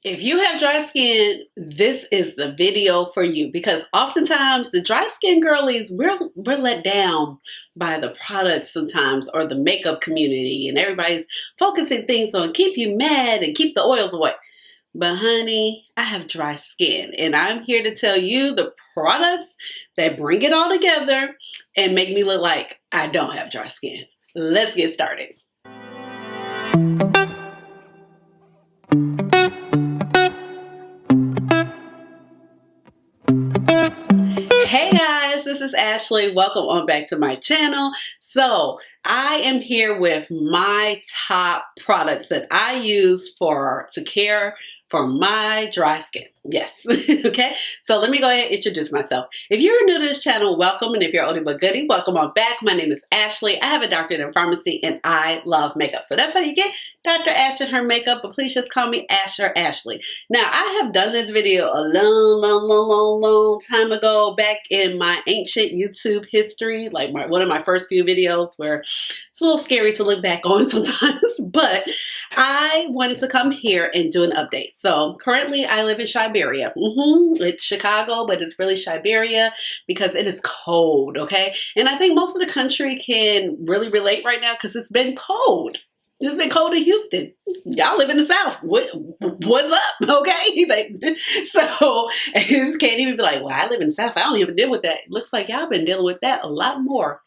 If you have dry skin, this is the video for you, because oftentimes the dry skin girlies, we're let down by the products sometimes, or the makeup community, and everybody's focusing things on keep you mad and keep the oils away. But honey, I have dry skin, and I'm here to tell you the products that bring it all together and make me look like I don't have dry skin. Let's get started. Hey guys, this is Ashley. Welcome on back to my channel. So I am here with my top products that I use to care for my dry skin. Yes. Okay. So let me go ahead and introduce myself. If you're new to this channel, welcome. And if you're oldie but goodie, welcome on back. My name is Ashley. I have a doctorate in pharmacy and I love makeup. So that's how you get Dr. Ash and her makeup, but please just call me Ash or Ashley. Now, I have done this video a long time ago, back in my ancient YouTube history, like one of my first few videos, where it's a little scary to look back on sometimes, but I wanted to come here and do an update. So currently I live in Siberia. It's Chicago, but it's really Siberia because it is cold, okay? And I think most of the country can really relate right now because it's been cold. It's been cold in Houston. Y'all live in the South. What's up? Okay? So you can't even be like, well, I live in the South. I don't even deal with that. It looks like y'all been dealing with that a lot more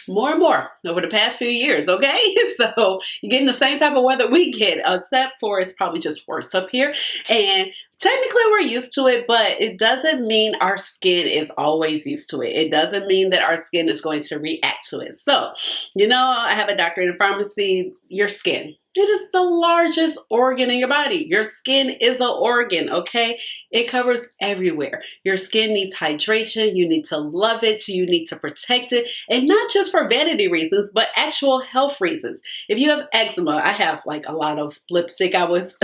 and more over the past few years, okay? So you're getting the same type of weather we get, except for it's probably just worse up here. And technically we're used to it, but it doesn't mean our skin is always used to it. It doesn't mean that our skin is going to react to it. So, you know, I have a doctorate in pharmacy. Your skin, it is the largest organ in your body. Your skin is an organ, okay? It covers everywhere. Your skin needs hydration. You need to love it. You need to protect it. And not just for vanity reasons, but actual health reasons. If you have eczema, I have like a lot of lipstick I was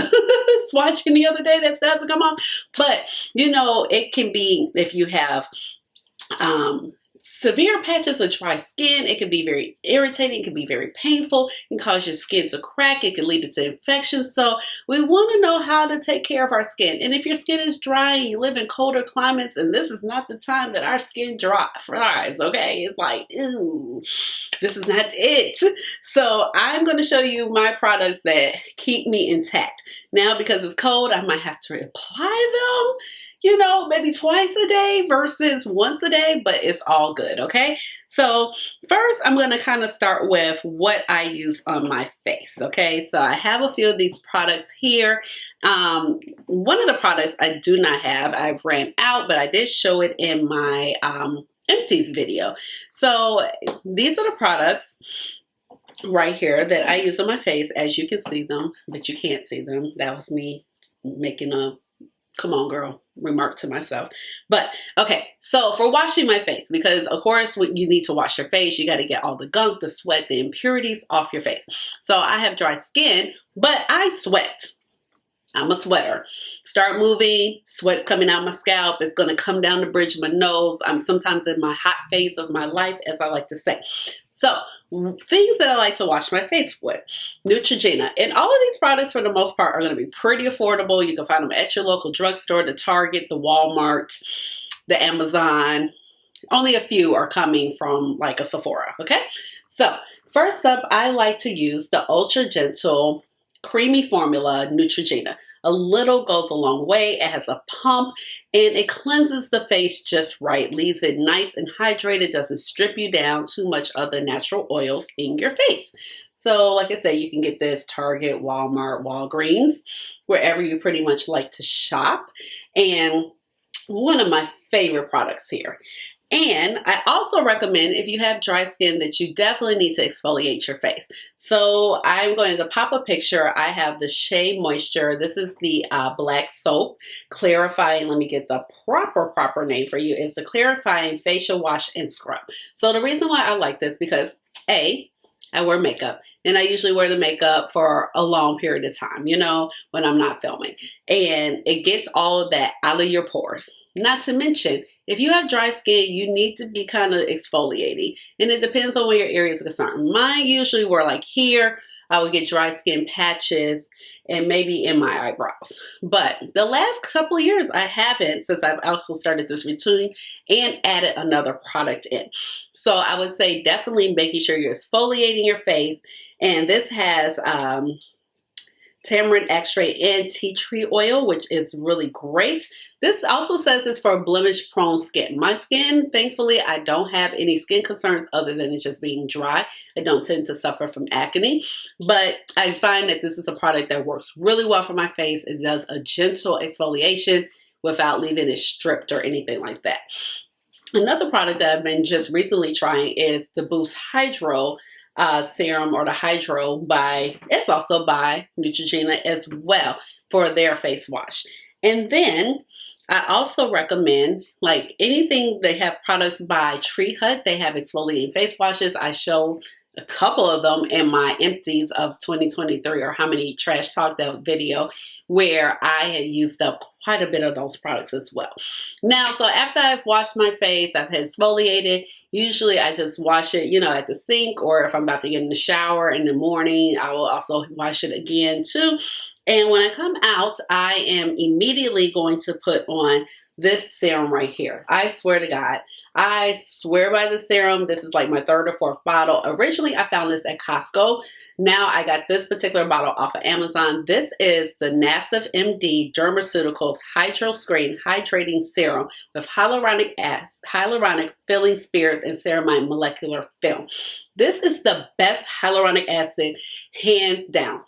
swatching the other day that starts to come off. But, you know, it can be if you have severe patches of dry skin. It can be very irritating. It can be very painful. It can cause your skin to crack. It can lead to infections. So we want to know how to take care of our skin. And if your skin is dry and you live in colder climates, and this is not the time that our skin dries, okay? It's like, ooh, this is not it. So I'm going to show you my products that keep me intact. Now, because it's cold, I might have to apply them, you know, maybe twice a day versus once a day, but it's all good, okay? So first, I'm going to kind of start with what I use on my face, okay? So I have a few of these products here. One of the products I do not have, I've ran out, but I did show it in my empties video. So these are the products right here that I use on my face, as you can see them, but you can't see them. That was me making a come on girl remark to myself. But okay, so for washing my face, because of course when you need to wash your face, you got to get all the gunk, the sweat, the impurities off your face. So I have dry skin, but I sweat. I'm a sweater. Start moving, sweat's coming out my scalp. It's going to come down the bridge of my nose. I'm sometimes in my hot phase of my life, as I like to say. So things that I like to wash my face with: Neutrogenia. And all of these products, for the most part, are going to be pretty affordable. You can find them at your local drugstore, the Target, the Walmart, the Amazon. Only a few are coming from like a Sephora, okay? So first up, I like to use the Ultra Gentle Creamy Formula Neutrogenia. A little goes a long way. It has a pump and it cleanses the face just right, leaves it nice and hydrated, doesn't strip you down too much of the natural oils in your face. So like I said, you can get this Target, Walmart, Walgreens, wherever you pretty much like to shop. And one of my favorite products here. And I also recommend, if you have dry skin, that you definitely need to exfoliate your face. So I'm going to pop a picture. I have the Shea Moisture. This is the black soap, clarifying, let me get the proper name for you. It's the clarifying facial wash and scrub. So the reason why I like this, because A, I wear makeup, and I usually wear the makeup for a long period of time, you know, when I'm not filming. And it gets all of that out of your pores. Not to mention, if you have dry skin, you need to be kind of exfoliating. And it depends on where your areas are concerned. Mine usually were like here, I would get dry skin patches and maybe in my eyebrows. But the last couple of years I haven't, since I've also started this routine and added another product in. So I would say definitely making sure you're exfoliating your face. And this has tamarind extract and tea tree oil, which is really great. This also says it's for blemish prone skin. My skin, thankfully, I don't have any skin concerns other than it just being dry. I don't tend to suffer from acne, but I find that this is a product that works really well for my face. It does a gentle exfoliation without leaving it stripped or anything like that. Another product that I've been just recently trying is the Boost Hydro Serum, or the Hydro it's also by Neutrogenia as well, for their face wash. And then I also recommend, like, anything, they have products by Tree Hut. They have exfoliating face washes. I show a couple of them in my empties of 2023, or how many trash talk that video, where I had used up quite a bit of those products as well. Now, so after I've washed my face, I've had exfoliated, usually I just wash it, you know, at the sink, or if I'm about to get in the shower in the morning, I will also wash it again too. And when I come out, I am immediately going to put on this serum right here. I swear to God, I swear by the serum. This is like my third or fourth bottle. Originally, I found this at Costco. Now I got this particular bottle off of Amazon. This is the Nassif MD Dermaceuticals Hydro Screen Hydrating Serum with hyaluronic acid, hyaluronic filling spheres, and ceramide molecular film. This is the best hyaluronic acid, hands down,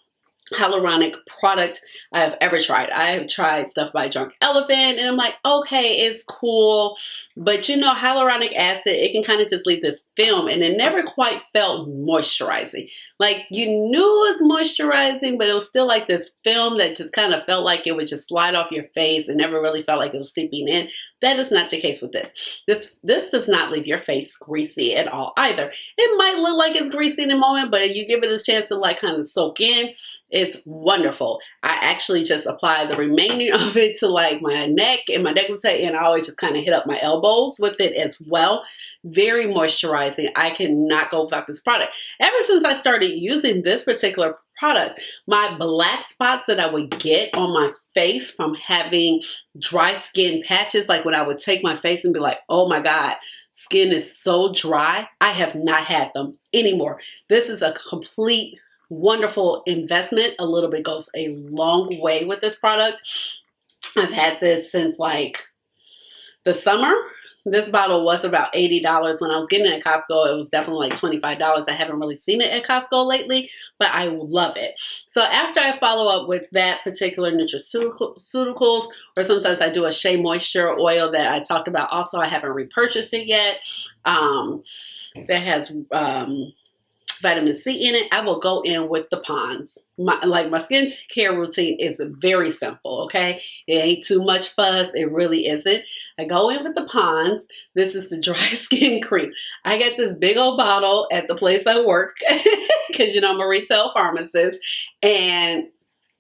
hyaluronic product I've ever tried. I have tried stuff by Drunk Elephant, and I'm like, okay, it's cool, but you know, hyaluronic acid, it can kind of just leave this film, and it never quite felt moisturizing. Like, you knew it was moisturizing, but it was still like this film that just kind of felt like it would just slide off your face. It never really felt like it was seeping in. That is not the case with this. This does not leave your face greasy at all either. It might look like it's greasy in a moment, but if you give it a chance to like kind of soak in, it's wonderful. I actually just apply the remaining of it to like my neck and my décolleté, and I always just kind of hit up my elbows with it as well. Very moisturizing. I cannot go without this product. Ever since I started using this particular product, my black spots that I would get on my face from having dry skin patches, like when I would take my face and be like, oh my God, skin is so dry, I have not had them anymore. This is a complete wonderful investment. A little bit goes a long way with this product. I've had this since like the summer. This bottle was about $80 when I was getting it at Costco. It was definitely like $25. I haven't really seen it at Costco lately, but I love it. So after I follow up with that particular nutraceuticals, or sometimes I do a Shea moisture oil that I talked about also. I haven't repurchased it yet. That has vitamin C in it. I will go in with the Ponds. My skincare routine is very simple, okay? It ain't too much fuss. It really isn't. I go in with the Ponds. This is the dry skin cream. I get this big old bottle at the place I work because, you know, I'm a retail pharmacist, and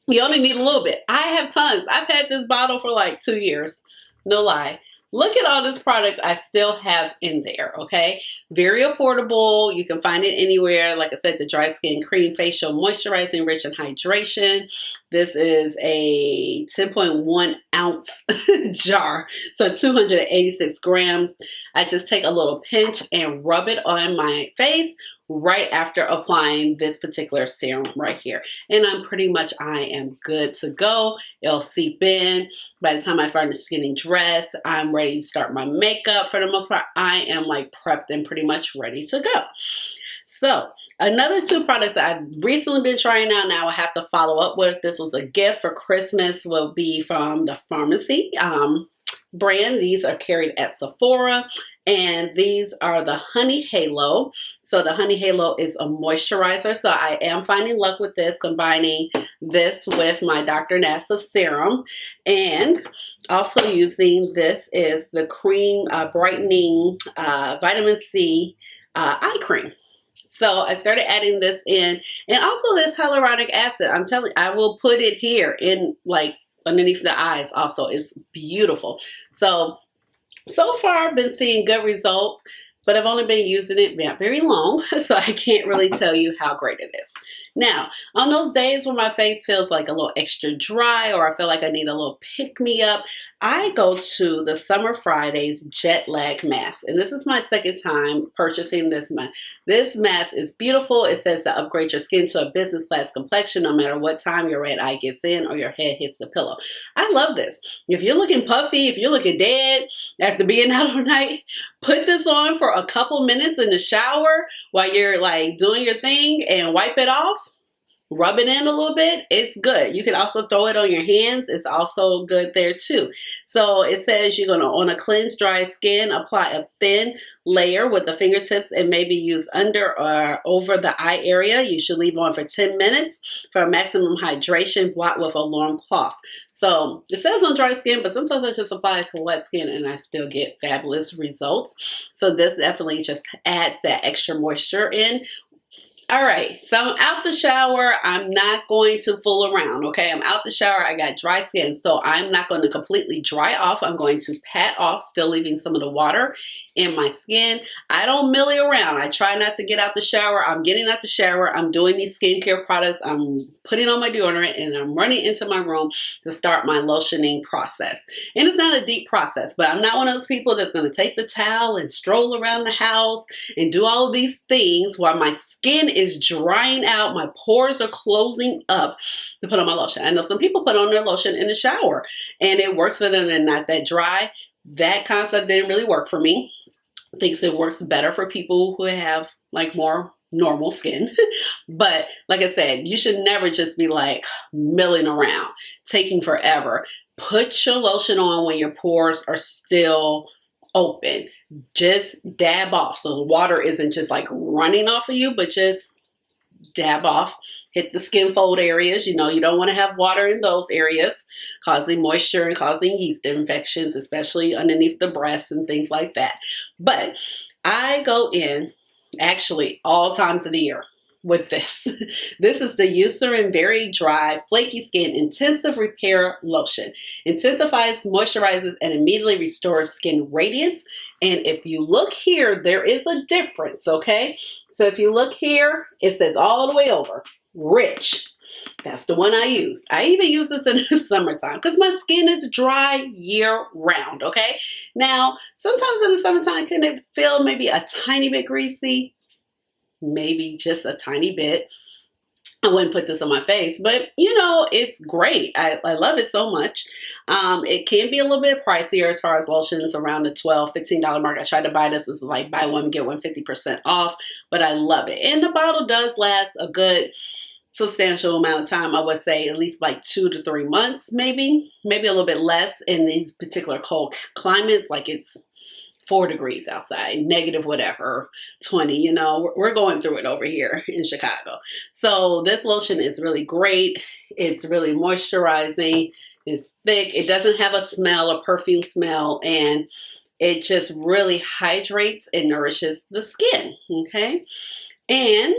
you only need a little bit. I have tons. I've had this bottle for like 2 years. No lie. Look at all this product I still have in there, okay? Very affordable. You can find it anywhere. Like I said, the Dry Skin Cream Facial Moisturizing Rich in Hydration. This is a 10.1 ounce jar, so 286 grams. I just take a little pinch and rub it on my face right after applying this particular serum right here. And I am good to go. It'll seep in. By the time I finish getting dressed, I'm ready to start my makeup. For the most part, I am like prepped and pretty much ready to go. So another two products that I've recently been trying out, now I have to follow up with. This was a gift for Christmas, will be from the Farmacy brand. These are carried at Sephora, and these are the Honey Halo. So the Honey Halo is a moisturizer. So I am finding luck with this, combining this with my Dr. Nassif serum, and also using this is the cream brightening vitamin C eye cream. So I started adding this in, and also this hyaluronic acid. I'm telling you, I will put it here in like underneath the eyes also. It's beautiful. So far I've been seeing good results, but I've only been using it not very long, so I can't really tell you how great it is. Now, on those days when my face feels like a little extra dry or I feel like I need a little pick-me-up, I go to the Summer Fridays Jet Lag Mask. And this is my second time purchasing this mask. This mask is beautiful. It says to upgrade your skin to a business class complexion no matter what time your red eye gets in or your head hits the pillow. I love this. If you're looking puffy, if you're looking dead after being out all night, put this on for a couple minutes in the shower while you're like doing your thing and wipe it off. Rub it in a little bit. It's good. You can also throw it on your hands. It's also good there too. So it says you're going to, on a cleansed, dry skin, apply a thin layer with the fingertips and maybe use under or over the eye area. You should leave on for 10 minutes for maximum hydration. Blot with a warm cloth. So it says on dry skin, but sometimes I just apply it to wet skin and I still get fabulous results. So this definitely just adds that extra moisture in. All right, so I'm out the shower. I'm not going to fool around, okay? I'm out the shower. I got dry skin, so I'm not going to completely dry off. I'm going to pat off, still leaving some of the water in my skin. I don't milly around. I try not to get out the shower. I'm getting out the shower. I'm doing these skincare products. I'm putting on my deodorant, and I'm running into my room to start my lotioning process. And it's not a deep process, but I'm not one of those people that's going to take the towel and stroll around the house and do all of these things while my skin is drying out, my pores are closing up to put on my lotion. I know some people put on their lotion in the shower and it works for them and not that dry. That concept didn't really work for me. I think it works better for people who have like more normal skin. But like I said, you should never just be like milling around, taking forever. Put your lotion on when your pores are still open. Just dab off so the water isn't just like running off of you, but just dab off. Hit the skin fold areas. You know, you don't want to have water in those areas, causing moisture and causing yeast infections, especially underneath the breasts and things like that. But I go in actually all times of the year with this. This is the Eucerin Very Dry Flaky Skin Intensive Repair Lotion. Intensifies, moisturizes, and immediately restores skin radiance. And if you look here, there is a difference, okay? So if you look here, it says all the way over, Rich. That's the one I use. I even use this in the summertime because my skin is dry year round, okay? Now, sometimes in the summertime, can it feel maybe a tiny bit greasy? Maybe just a tiny bit. I wouldn't put this on my face, but you know, it's great. I love it so much. It can be a little bit pricier as far as lotions, around the $12, $15 mark. I tried to buy this. It's like buy one, get one 50% off, but I love it. And the bottle does last a good substantial amount of time. I would say at least like 2 to 3 months, maybe a little bit less in these particular cold climates, like it's 4 degrees outside, negative whatever, 20, you know, we're going through it over here in Chicago. So this lotion is really great. It's really moisturizing. It's thick. It doesn't have a smell, a perfume smell, and it just really hydrates and nourishes the skin, okay? And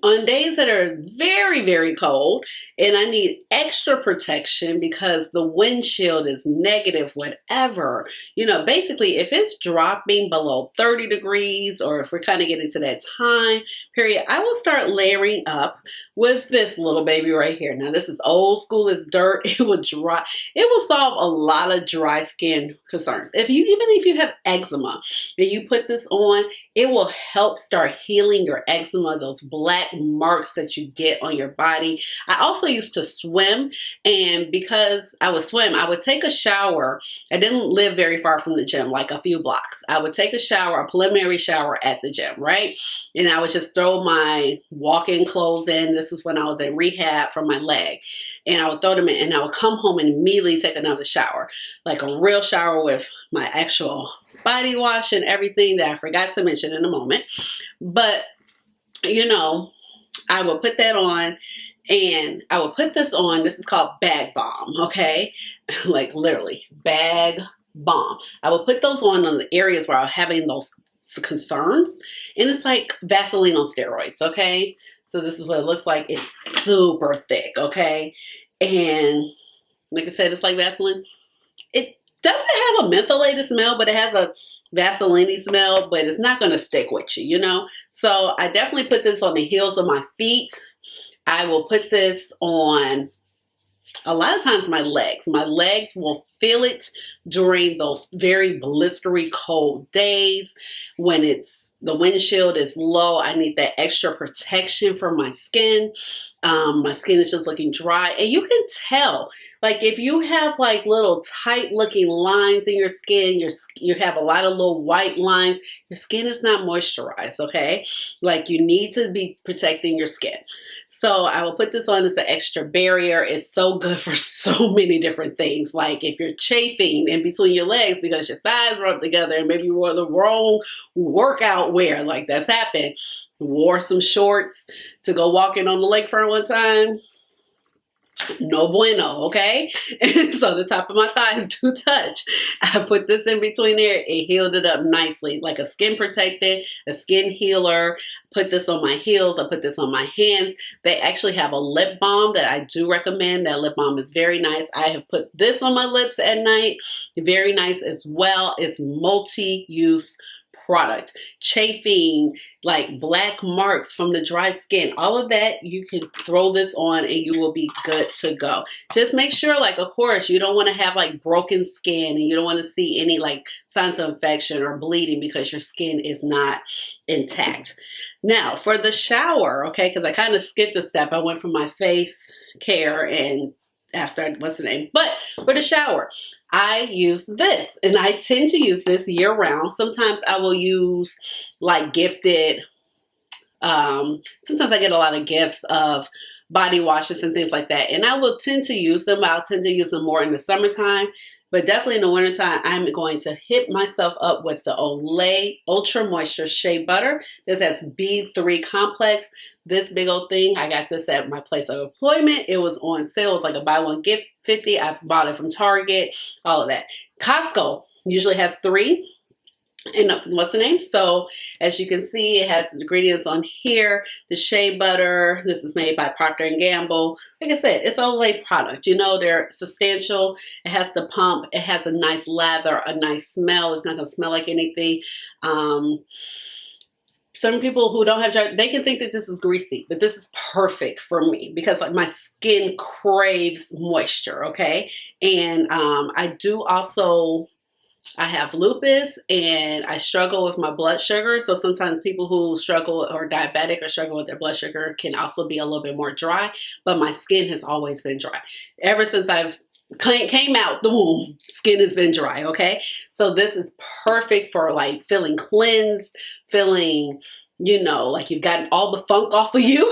on days that are very, very cold and I need extra protection because the windshield is negative, whatever, you know, basically if it's dropping below 30 degrees or if we're kind of getting to that time period, I will start layering up with this little baby right here. Now this is old school, it's dirt. It will dry. It will solve a lot of dry skin concerns. Even if you have eczema and you put this on, it will help start healing your eczema, those black marks that you get on your body. I also used to swim, and because I would swim, I would take a shower. I didn't live very far from the gym, like a few blocks. I would take a shower, a preliminary shower at the gym, right? And I would just throw my walk-in clothes in. This is when I was in rehab for my leg. And I would throw them in and I would come home and immediately take another shower, like a real shower with my actual body wash and everything that I forgot to mention in a moment. But, you know, I will put that on and I will put this on. This is called bag balm, okay? Like literally bag balm. I will put those on the areas where I'm having those concerns. And it's like Vaseline on steroids, okay? So this is what it looks like. It's super thick, okay? And like I said, it's like Vaseline. It doesn't have a mentholated smell, but it has a Vaseline smell, but it's not going to stick with you, you know? So I definitely put this on the heels of my feet. I will put this on a lot of times my legs. My legs will feel it during those very blistery cold days when the windshield is low. I need that extra protection for my skin. My skin is just looking dry, and you can tell, like, if you have like little tight looking lines in your skin, you have a lot of little white lines, your skin is not moisturized. Okay, like, you need to be protecting your skin. So I will put this on as an extra barrier. It's so good for so many different things. Like if you're chafing in between your legs because your thighs rub together and maybe you wore the wrong workout wear, like that's happened. Wore some shorts to go walking on the lakefront one time. No bueno, okay? So the top of my thighs do touch. I put this in between there. It healed it up nicely, like a skin protectant, a skin healer. Put this on my heels. I put this on my hands. They actually have a lip balm that I do recommend. That lip balm is very nice. I have put this on my lips at night. Very nice as well. It's multi-use product. Chafing, like black marks from the dry skin, all of that, you can throw this on and you will be good to go. Just make sure, like, of course, you don't want to have like broken skin and you don't want to see any like signs of infection or bleeding because your skin is not intact. Now for the shower, okay, because I kind of skipped a step. I went from my face care and after, what's the name? But for the shower, I use this, and I tend to use this year round. Sometimes I will use like gifted, sometimes I get a lot of gifts of body washes and things like that, and I will tend to use them. I'll tend to use them more in the summertime, but definitely in the wintertime, I'm going to hit myself up with the Olay Ultra Moisture Shea Butter. This has B3 complex. This big old thing, I got this at my place of employment. It was on sale. It was like a buy one get 50. I bought it from Target, all of that. Costco usually has 3. And what's the name? So as you can see, it has the ingredients on here. The shea butter. This is made by Procter & Gamble. Like I said, it's an Olay product. You know, they're substantial. It has the pump. It has a nice lather, a nice smell. It's not going to smell like anything. Some people who don't have dry, they can think that this is greasy, but this is perfect for me because like my skin craves moisture. Okay. And I do also, I have lupus and I struggle with my blood sugar. So sometimes people who struggle or diabetic or struggle with their blood sugar can also be a little bit more dry, but my skin has always been dry. Ever since I've came out the womb, skin has been dry, okay? So this is perfect for like feeling cleansed, feeling, you know, like you've gotten all the funk off of you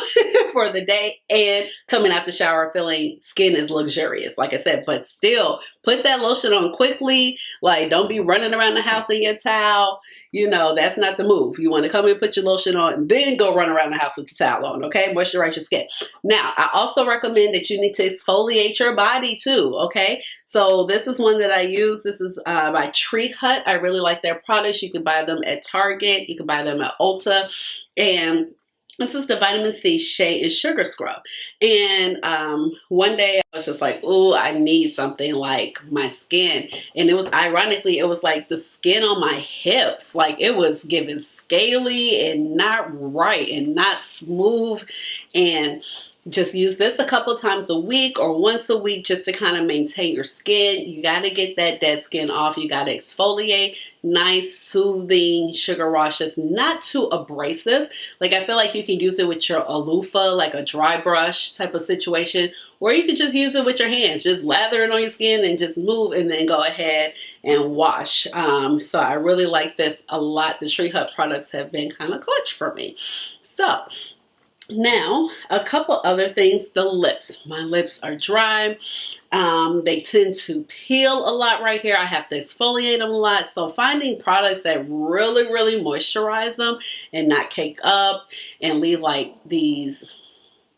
for the day, and coming out the shower feeling skin is luxurious, like I said, but still put that lotion on quickly. Like, don't be running around the house in your towel. You know, that's not the move. You want to come and put your lotion on and then go run around the house with your towel on, okay? Moisturize your skin. Now, I also recommend that you need to exfoliate your body too, okay? So this is one that I use. This is by Tree Hut. I really like their products. You can buy them at Target. You can buy them at Ulta. And this is the vitamin C Shea and Sugar Scrub. And one day I was just like, ooh, I need something like my skin. And it was, ironically, it was like the skin on my hips. Like it was giving scaly and not right and not smooth. And just use this a couple times a week or once a week just to kind of maintain your skin. You got to get that dead skin off. You got to exfoliate. Nice, soothing sugar washes, not too abrasive. Like I feel like you can use it with your loofah, like a dry brush type of situation, or you could just use it with your hands. Just lather it on your skin and just move and then go ahead and wash. So I really like this a lot. The Tree Hut products have been kind of clutch for me. So now, a couple other things. The lips. My lips are dry. They tend to peel a lot right here. I have to exfoliate them a lot. So finding products that really moisturize them and not cake up and leave like these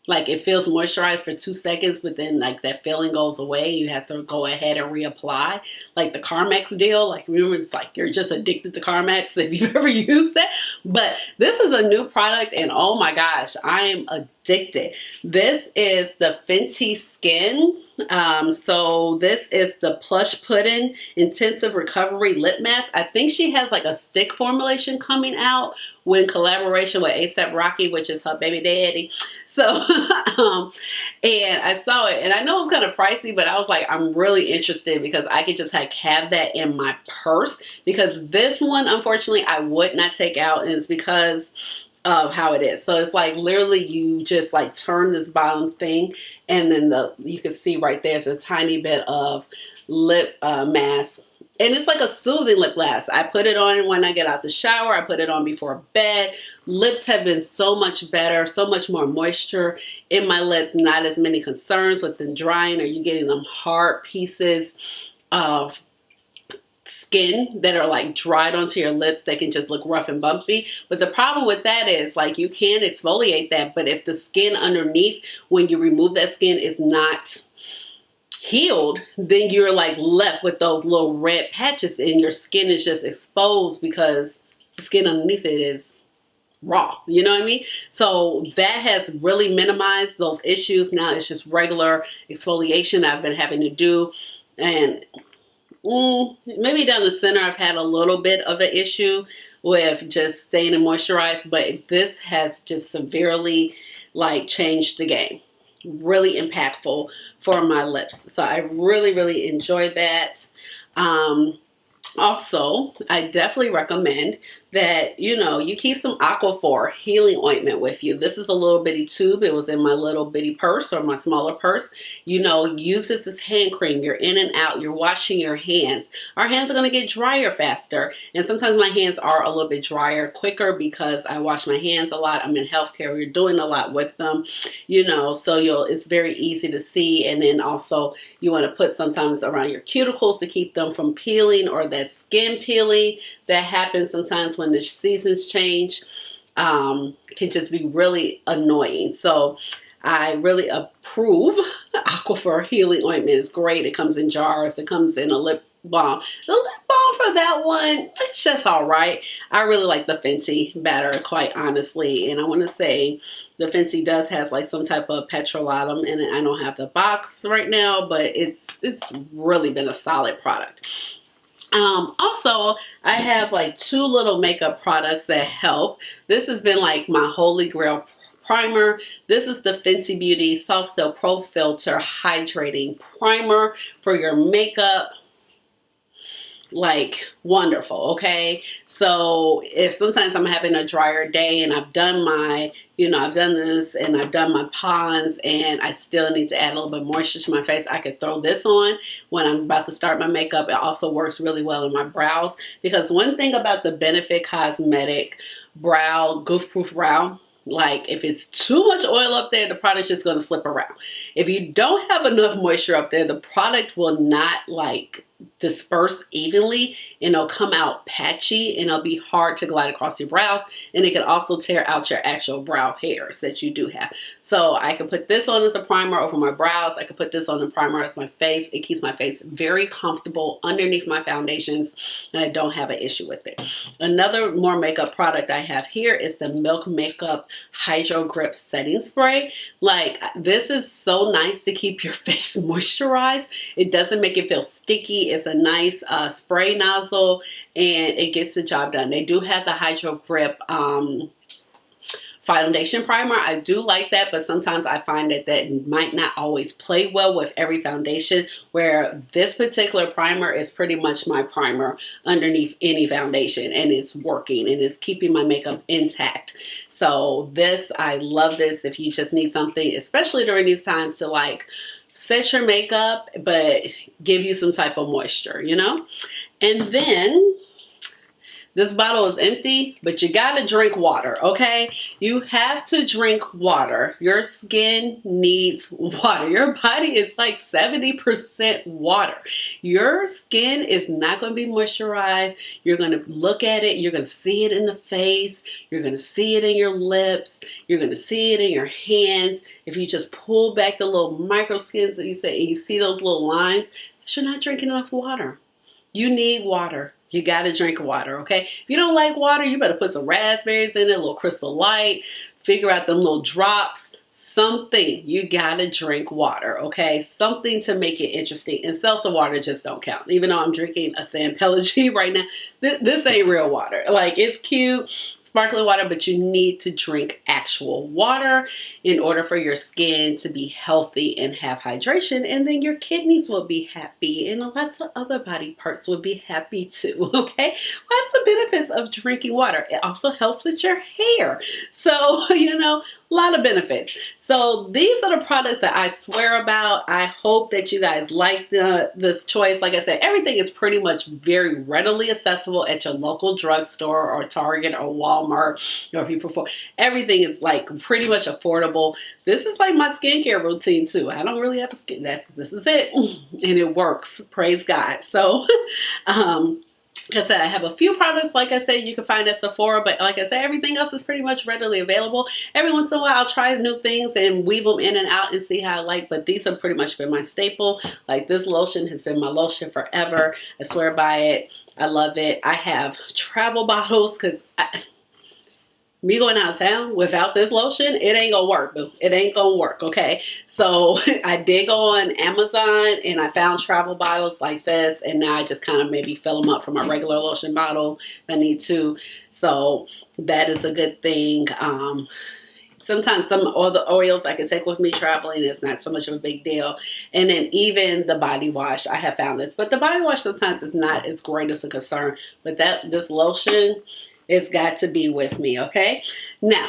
like it feels moisturized for 2 seconds, but then like that feeling goes away. You have to go ahead and reapply. Like the Carmex deal, like remember it's like you're just addicted to Carmex if you've ever used that. But this is a new product and oh my gosh, I am addicted. This is the Fenty Skin. So this is the Plush Pudding Intensive Recovery Lip Mask. I think she has like a stick formulation coming out in collaboration with A$AP Rocky, which is her baby daddy. So, and I saw it and I know it's kind of pricey, but I was like, I'm really interested because I could just like have that in my purse, because this one, unfortunately, I would not take out, and it's because of how it is. So it's like literally you just like turn this bottom thing and then you can see right there's a tiny bit of lip mask. And it's like a soothing lip mask. I put it on when I get out the shower. I put it on before bed. Lips have been so much better, so much more moisture in my lips. Not as many concerns with them drying or you getting them hard pieces of skin that are like dried onto your lips that can just look rough and bumpy. But the problem with that is like you can exfoliate that, but if the skin underneath when you remove that skin is not healed, then you're like left with those little red patches and your skin is just exposed because the skin underneath it is raw. You know what I mean? So that has really minimized those issues. Now it's just regular exfoliation I've been having to do. And maybe down the center I've had a little bit of an issue with just staying moisturized, but this has just severely like changed the game. Really impactful for my lips. So I really enjoy that. Also, I definitely recommend that, you know, you keep some Aquaphor healing ointment with you. This is a little bitty tube. It was in my little bitty purse or my smaller purse. You know, use this as hand cream. You're in and out. You're washing your hands. Our hands are going to get drier faster. And sometimes my hands are a little bit drier quicker because I wash my hands a lot. I'm in healthcare. We're doing a lot with them, you know, so it's very easy to see. And then also you want to put sometimes around your cuticles to keep them from peeling, or that skin peeling that happens sometimes when the seasons change. Can just be really annoying. So I really approve Aquaphor healing ointment. It's great. It comes in jars. It comes in a lip balm. The lip balm for that one, it's just all right. I really like the Fenty better, quite honestly. And I want to say the Fenty does have like some type of petrolatum in it. I don't have the box right now, but it's really been a solid product. Also, I have like 2 little makeup products that help. This has been like my holy grail primer. This is the Fenty Beauty Soft Cell Pro Filter Hydrating Primer for your makeup. Like wonderful. Okay, so if sometimes I'm having a drier day and I've done my, you know, I've done this and I've done my ponds and I still need to add a little bit of moisture to my face, I could throw this on when I'm about to start my makeup. It also works really well in my brows, because one thing about the Benefit Cosmetic brow, goof proof brow, like if it's too much oil up there, the product's just going to slip around. If you don't have enough moisture up there, the product will not like disperse evenly, and it'll come out patchy and it'll be hard to glide across your brows, and it can also tear out your actual brow hairs that you do have. So I can put this on as a primer over my brows. I can put this on a primer as my face. It keeps my face very comfortable underneath my foundations, and I don't have an issue with it. Another more makeup product I have here is the Milk Makeup Hydrogrip Setting Spray. Like, this is so nice to keep your face moisturized. It doesn't make it feel sticky. It's a nice spray nozzle, and it gets the job done. They do have the Hydrogrip foundation primer. I do like that, but sometimes I find that might not always play well with every foundation, where this particular primer is pretty much my primer underneath any foundation, and it's working and it's keeping my makeup intact. So this, I love this if you just need something, especially during these times, to like set your makeup but give you some type of moisture, you know. And then This bottle is empty, but you gotta drink water, okay? You have to drink water. Your skin needs water. Your body is like 70% water. Your skin is not gonna be moisturized. You're gonna look at it, you're gonna see it in the face, you're gonna see it in your lips, you're gonna see it in your hands. If you just pull back the little micro skins that you say, and you see those little lines, you're not drinking enough water. You need water. You got to drink water, okay? If you don't like water, you better put some raspberries in it, a little Crystal Light, figure out them little drops, something. You got to drink water, okay? Something to make it interesting. And seltzer water just don't count. Even though I'm drinking a San Pellegrino right now, this ain't real water. Like, it's cute, sparkling water, but you need to drink actual water in order for your skin to be healthy and have hydration, and then your kidneys will be happy and lots of other body parts will be happy too, okay? Lots of benefits of drinking water. It also helps with your hair. So, you know, a lot of benefits. So these are the products that I swear about. I hope that you guys like this choice. Like I said, everything is pretty much very readily accessible at your local drugstore or Target or Walmart, or if you prefer, everything is like pretty much affordable. This is like my skincare routine too. I don't really have a skin, this is it, and it works, praise God. So like I said, I have a few products, like I said, you can find at Sephora, but like I said, everything else is pretty much readily available. Every once in a while, I'll try new things and weave them in and out and see how I like, but these have pretty much been my staple. Like this lotion has been my lotion forever. I swear by it. I love it. I have travel bottles because me going out of town without this lotion, it ain't gonna work, boo. It ain't gonna work, okay? So I did go on Amazon and I found travel bottles like this, and now I just kind of maybe fill them up from my regular lotion bottle if I need to. So that is a good thing. Sometimes some of the oils I can take with me traveling, it's not so much of a big deal. And then even the body wash, I have found this. But the body wash sometimes is not as great as a concern. But this lotion, it's got to be with me, okay? Now,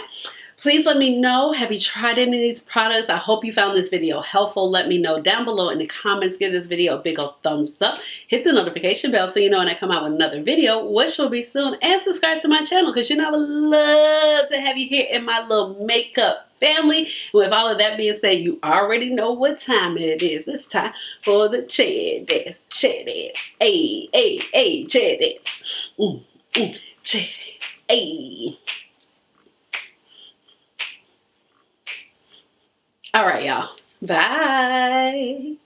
please let me know, have you tried any of these products? I hope you found this video helpful. Let me know down below in the comments. Give this video a big old thumbs up. Hit the notification bell so you know when I come out with another video, which will be soon. And subscribe to my channel because you know I would love to have you here in my little makeup family. With all of that being said, you already know what time it is. It's time for the chair dance. Chair dance. Hey, hey, hey, chair dance. Chair dance. Hey. All right, y'all. Bye.